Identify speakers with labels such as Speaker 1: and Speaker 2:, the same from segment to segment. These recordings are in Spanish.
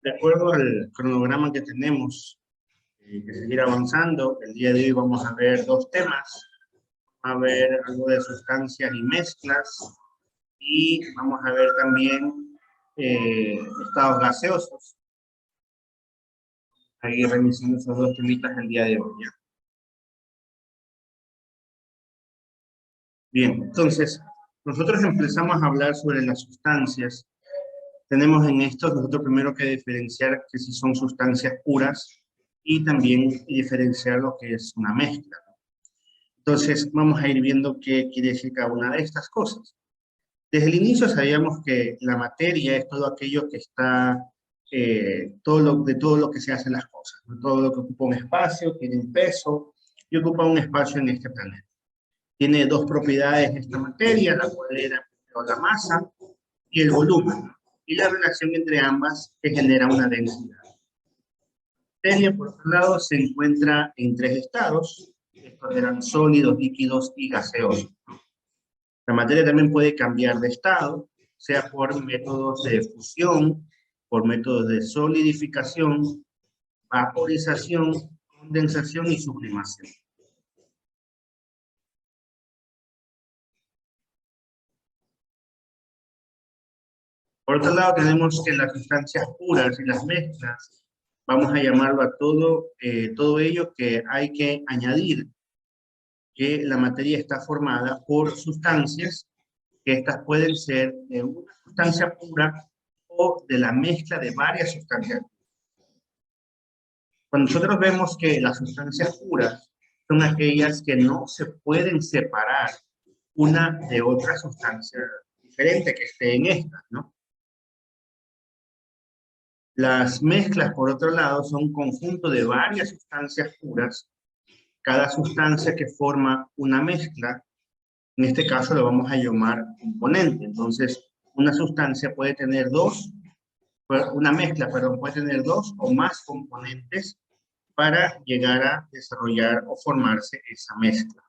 Speaker 1: De acuerdo al cronograma que tenemos, que seguir avanzando, el día de hoy vamos a ver dos temas. A ver algo de sustancias y mezclas, y vamos a ver también estados gaseosos. Ahí revisando esos dos temitas el día de hoy, ¿ya? Bien, entonces, nosotros empezamos a hablar sobre las sustancias. Tenemos en esto nosotros primero que diferenciar que si son sustancias puras y también diferenciar lo que es una mezcla. Entonces, vamos a ir viendo qué quiere decir cada una de estas cosas. Desde el inicio sabíamos que la materia es todo aquello que está, todo lo que se hace en las cosas, ¿no? Todo lo que ocupa un espacio, tiene un peso y ocupa un espacio en este planeta. Tiene dos propiedades esta materia, la cual era la masa y el volumen, y la relación entre ambas que genera una densidad. La materia, por otro lado, se encuentra en tres estados. Estos eran sólidos, líquidos y gaseosos. La materia también puede cambiar de estado, sea por métodos de fusión, por métodos de solidificación, vaporización, condensación y sublimación. Por otro lado, tenemos que las sustancias puras y las mezclas, vamos a llamarlo a todo ello que hay que añadir, que la materia está formada por sustancias, que estas pueden ser de una sustancia pura o de la mezcla de varias sustancias. Cuando nosotros vemos que las sustancias puras son aquellas que no se pueden separar una de otra sustancia diferente que esté en estas, ¿no? Las mezclas, por otro lado, son un conjunto de varias sustancias puras. Cada sustancia que forma una mezcla, en este caso lo vamos a llamar componente. Entonces, una sustancia puede tener una mezcla, perdón, puede tener dos o más componentes para llegar a desarrollar o formarse esa mezcla.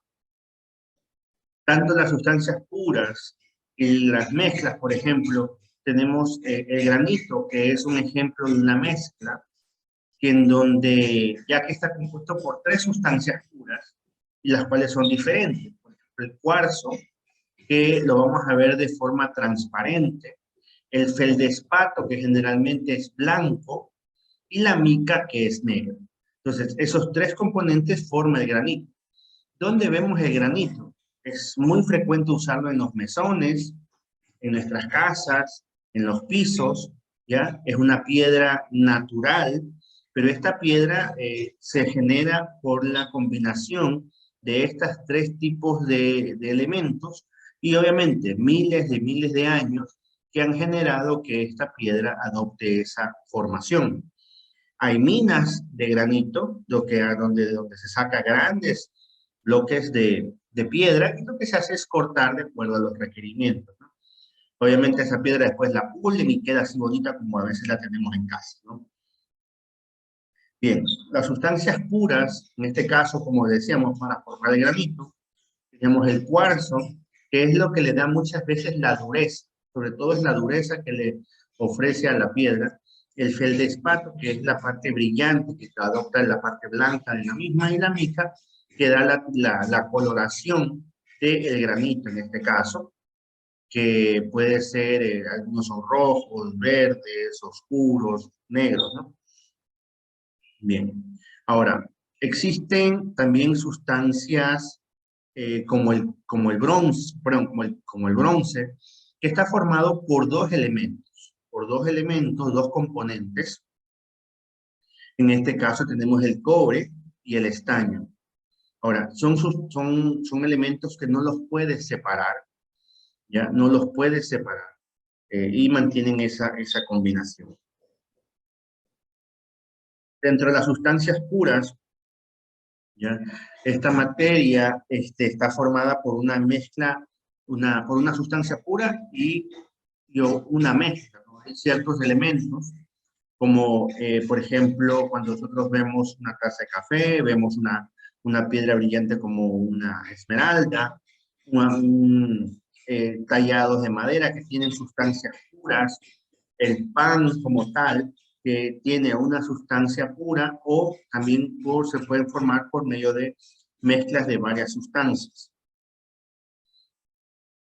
Speaker 1: Tanto las sustancias puras y las mezclas, por ejemplo, tenemos el granito, que es un ejemplo de una mezcla, que en donde, ya que está compuesto por tres sustancias puras, y las cuales son diferentes. Por ejemplo, el cuarzo, que lo vamos a ver de forma transparente, el feldespato, que generalmente es blanco, y la mica, que es negra. Entonces, esos tres componentes forman el granito. ¿Dónde vemos el granito? Es muy frecuente usarlo en los mesones, en nuestras casas, en los pisos, ¿ya? Es una piedra natural, pero esta piedra se genera por la combinación de estos tres tipos de elementos y obviamente miles de años que han generado que esta piedra adopte esa formación. Hay minas de granito, donde se saca grandes bloques de piedra, y lo que se hace es cortar de acuerdo a los requerimientos, ¿no? Obviamente esa piedra después la pulen y queda así bonita como a veces la tenemos en casa, ¿no? Bien, las sustancias puras, en este caso, como decíamos, para formar el granito, tenemos el cuarzo, que es lo que le da muchas veces la dureza, sobre todo es la dureza que le ofrece a la piedra. El feldespato, que es la parte brillante, que adopta la parte blanca de la misma, y la mica, que da la coloración del granito en este caso, que puede ser, algunos son rojos, verdes, oscuros, negros, ¿no? Bien, ahora, existen también sustancias como el bronce, perdón, como el bronce, que está formado por dos elementos, dos componentes. En este caso tenemos el cobre y el estaño. Ahora, son elementos que no los puedes separar, ¿ya? No los puedes separar, y mantienen esa combinación. Dentro de las sustancias puras, ¿ya? Esta materia está formada por una mezcla, por una sustancia pura y una mezcla, ¿no? Hay ciertos elementos, como por ejemplo, cuando nosotros vemos una taza de café, vemos una piedra brillante como una esmeralda, tallados de madera que tienen sustancias puras, el pan como tal, que tiene una sustancia pura o también se pueden formar por medio de mezclas de varias sustancias.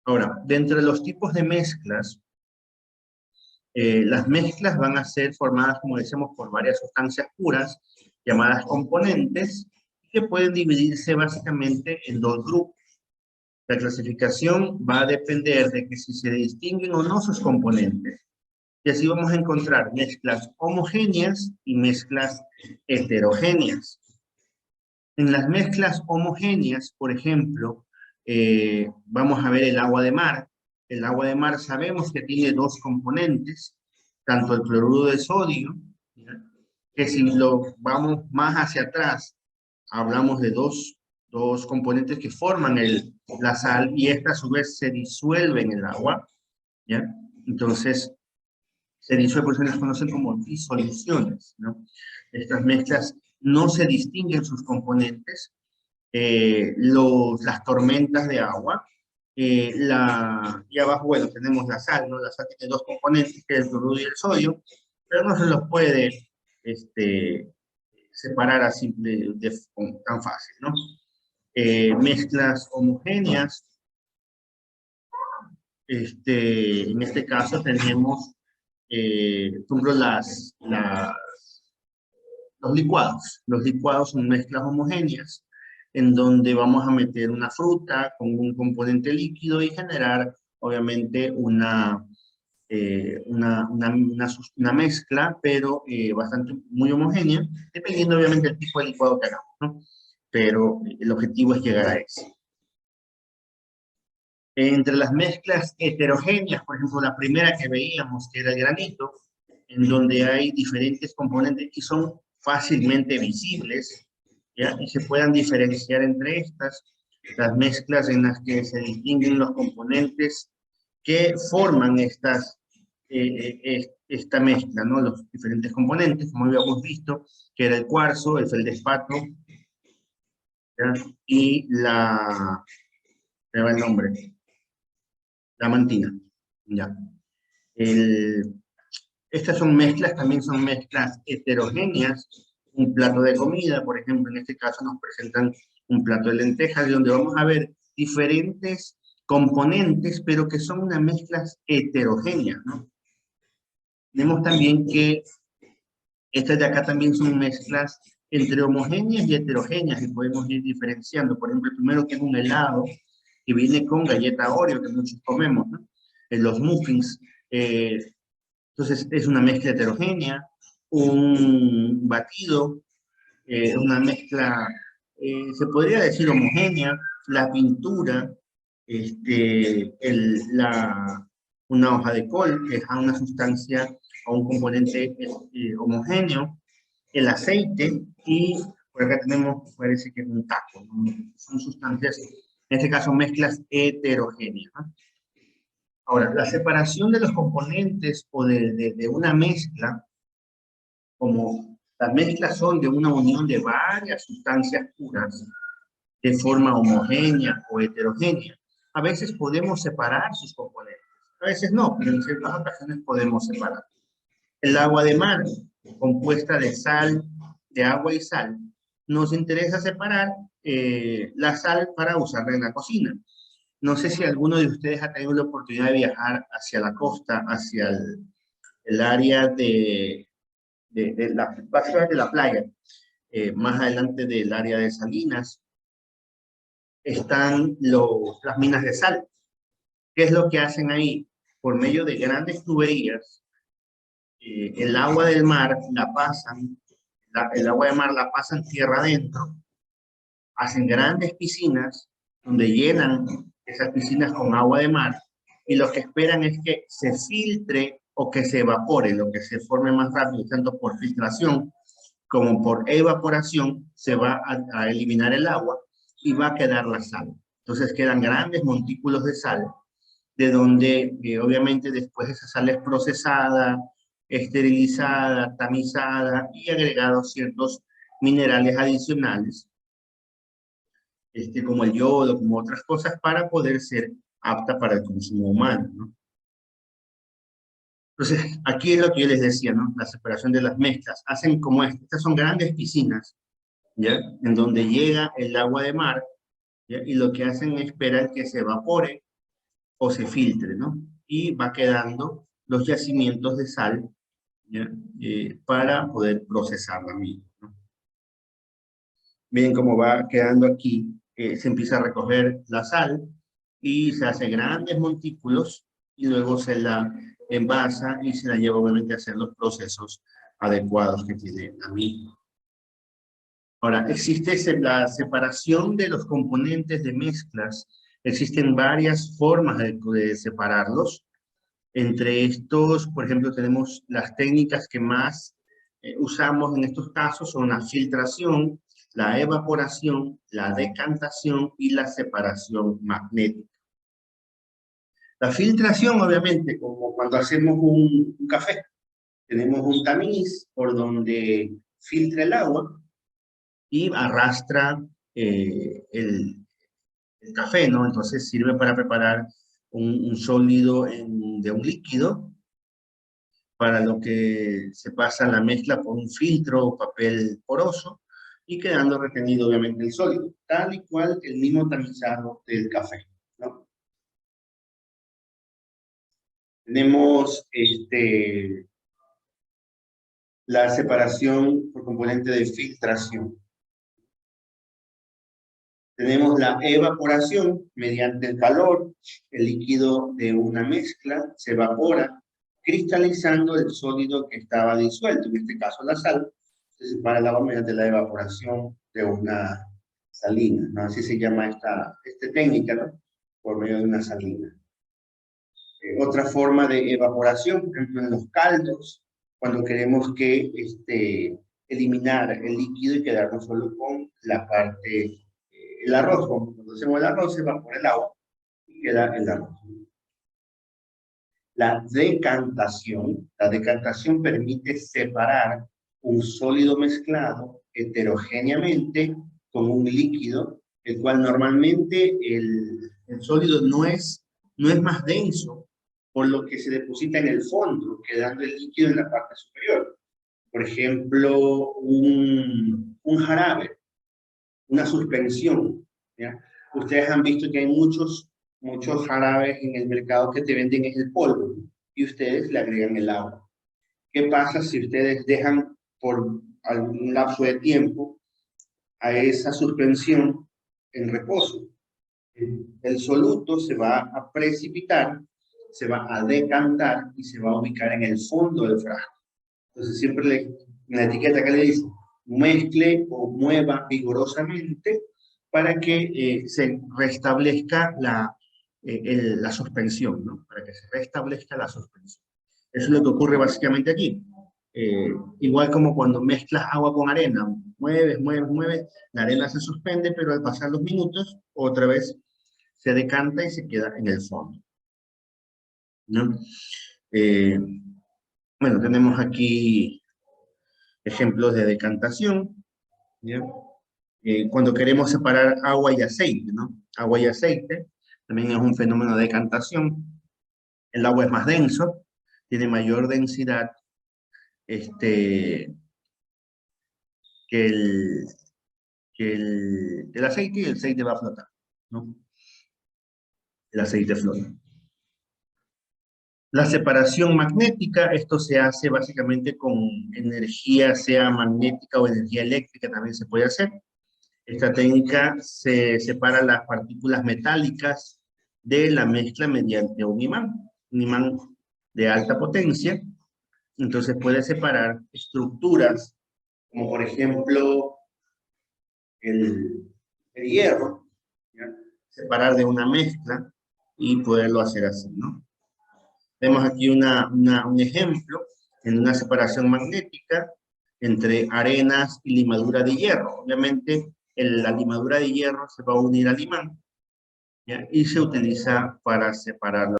Speaker 1: Ahora, dentro de los tipos de mezclas, las mezclas van a ser formadas, como decíamos, por varias sustancias puras, llamadas componentes, que pueden dividirse básicamente en dos grupos. La clasificación va a depender de que si se distinguen o no sus componentes. Y así vamos a encontrar mezclas homogéneas y mezclas heterogéneas. En las mezclas homogéneas, por ejemplo, vamos a ver el agua de mar. El agua de mar sabemos que tiene dos componentes, tanto el cloruro de sodio, ¿ya? Que si lo vamos más hacia atrás, hablamos de dos componentes que forman la sal y esta a su vez se disuelve en el agua, ¿ya? Entonces, se disuelve, por eso las conocen como disoluciones, ¿no? Estas mezclas no se distinguen sus componentes, las tormentas de agua, y abajo, bueno, tenemos la sal, ¿no? La sal tiene dos componentes, que es el cloruro y el sodio, pero no se los puede separar así tan fácil, ¿no? Mezclas homogéneas, en este caso tenemos, por ejemplo, los licuados. Los licuados son mezclas homogéneas, en donde vamos a meter una fruta con un componente líquido y generar, obviamente, una mezcla, pero bastante muy homogénea, dependiendo obviamente del tipo de licuado que hagamos, ¿no? Pero el objetivo es llegar a eso. Entre las mezclas heterogéneas, por ejemplo, la primera que veíamos, que era el granito, en donde hay diferentes componentes que son fácilmente visibles, ¿ya? Y se puedan diferenciar entre estas, las mezclas en las que se distinguen los componentes que forman esta mezcla, ¿no? Los diferentes componentes, como habíamos visto, que era el cuarzo, el feldespato, ¿ya? Y me va el nombre, la mantina, ¿ya? Estas son mezclas, también son mezclas heterogéneas. Un plato de comida, por ejemplo, en este caso nos presentan un plato de lentejas, donde vamos a ver diferentes componentes, pero que son unas mezclas heterogéneas, ¿no? Vemos también que estas de acá también son mezclas entre homogéneas y heterogéneas, y podemos ir diferenciando. Por ejemplo, el primero que es un helado, que viene con galleta Oreo, que muchos comemos, ¿no? Los muffins. Entonces, es una mezcla heterogénea. Un batido, una mezcla, se podría decir homogénea. La pintura, una hoja de col, que es una sustancia o un componente homogéneo. El aceite y por acá tenemos, parece que es un taco, ¿no? Son sustancias, en este caso mezclas heterogéneas, ¿no? Ahora, la separación de los componentes o de una mezcla, como las mezclas son de una unión de varias sustancias puras de forma homogénea o heterogénea, a veces podemos separar sus componentes, a veces no, pero en ciertas ocasiones podemos separar. El agua de mar, compuesta de sal, de agua y sal, nos interesa separar la sal para usarla en la cocina. No sé si alguno de ustedes ha tenido la oportunidad de viajar hacia la costa, hacia el área básicamente de la playa, más adelante del área de Salinas, están las minas de sal. ¿Qué es lo que hacen ahí? Por medio de grandes tuberías, el agua del mar la pasan, el agua de mar la pasan tierra adentro, hacen grandes piscinas donde llenan esas piscinas con agua de mar y lo que esperan es que se filtre o que se evapore, lo que se forme más rápido, tanto por filtración como por evaporación, se va a eliminar el agua y va a quedar la sal. Entonces quedan grandes montículos de sal, de donde obviamente después esa sal es procesada, esterilizada, tamizada y agregados ciertos minerales adicionales, como el yodo, como otras cosas, para poder ser apta para el consumo humano, ¿no? Entonces, aquí es lo que yo les decía, ¿no? La separación de las mezclas. Hacen como esto. Estas son grandes piscinas, ¿ya? En donde llega el agua de mar, ¿ya? Y lo que hacen es esperar que se evapore o se filtre, ¿no? Y va quedando los yacimientos de sal, ¿ya? Para poder procesarla misma, ¿no? Miren cómo va quedando aquí. Se empieza a recoger la sal y se hace grandes montículos y luego se la envasa y se la lleva obviamente a hacer los procesos adecuados que tiene la misma. Ahora, existe la separación de los componentes de mezclas. Existen varias formas de separarlos. Entre estos, por ejemplo, tenemos las técnicas que más usamos en estos casos son la filtración, la evaporación, la decantación y la separación magnética. La filtración, obviamente, como cuando hacemos un café, tenemos un tamiz por donde filtra el agua y arrastra el café, ¿no? Entonces sirve para preparar un sólido de un líquido, para lo que se pasa la mezcla por un filtro o papel poroso y quedando retenido obviamente el sólido, tal y cual el mismo tamizado del café, ¿no? Tenemos la separación por componente de filtración. Tenemos la evaporación mediante el calor, el líquido de una mezcla se evapora, cristalizando el sólido que estaba disuelto, en este caso la sal, se separa el agua mediante la evaporación de una salina, ¿no? Así se llama esta técnica, ¿no? Por medio de una salina. Otra forma de evaporación, por ejemplo, en los caldos, cuando queremos que eliminar el líquido y quedarnos solo con la parte, el arroz. Cuando hacemos el arroz, se evapora el agua y queda el arroz. La decantación permite separar un sólido mezclado heterogéneamente con un líquido, el cual normalmente el sólido no es más denso, por lo que se deposita en el fondo, quedando el líquido en la parte superior. Por ejemplo, un jarabe, una suspensión, ¿ya? Ustedes han visto que hay muchos jarabes en el mercado que te venden es el polvo y ustedes le agregan el agua. ¿Qué pasa si ustedes dejan por algún lapso de tiempo a esa suspensión en reposo? El soluto se va a precipitar, se va a decantar y se va a ubicar en el fondo del frasco. Entonces siempre en la etiqueta que le dice, mezcle o mueva vigorosamente para que se restablezca la suspensión, ¿no? Para que se restablezca la suspensión. Eso es lo que ocurre básicamente aquí. Igual como cuando mezclas agua con arena, mueves, la arena se suspende, pero al pasar los minutos, otra vez se decanta y se queda en el fondo, ¿no? Bueno, tenemos aquí ejemplos de decantación, ¿ya? Cuando queremos separar agua y aceite, ¿no? Agua y aceite también es un fenómeno de decantación. El agua es más denso, tiene mayor densidad que el aceite, y el aceite va a flotar, ¿no? El aceite flota. La separación magnética, esto se hace básicamente con energía, sea magnética o energía eléctrica, también se puede hacer. Esta técnica se separa las partículas metálicas de la mezcla mediante un imán de alta potencia. Entonces puede separar estructuras, como por ejemplo el hierro, ¿ya? Separar de una mezcla y poderlo hacer así, ¿no? Vemos aquí un ejemplo en una separación magnética entre arenas y limadura de hierro. Obviamente, la limadura de hierro se va a unir al imán, ¿ya? Y se utiliza para separar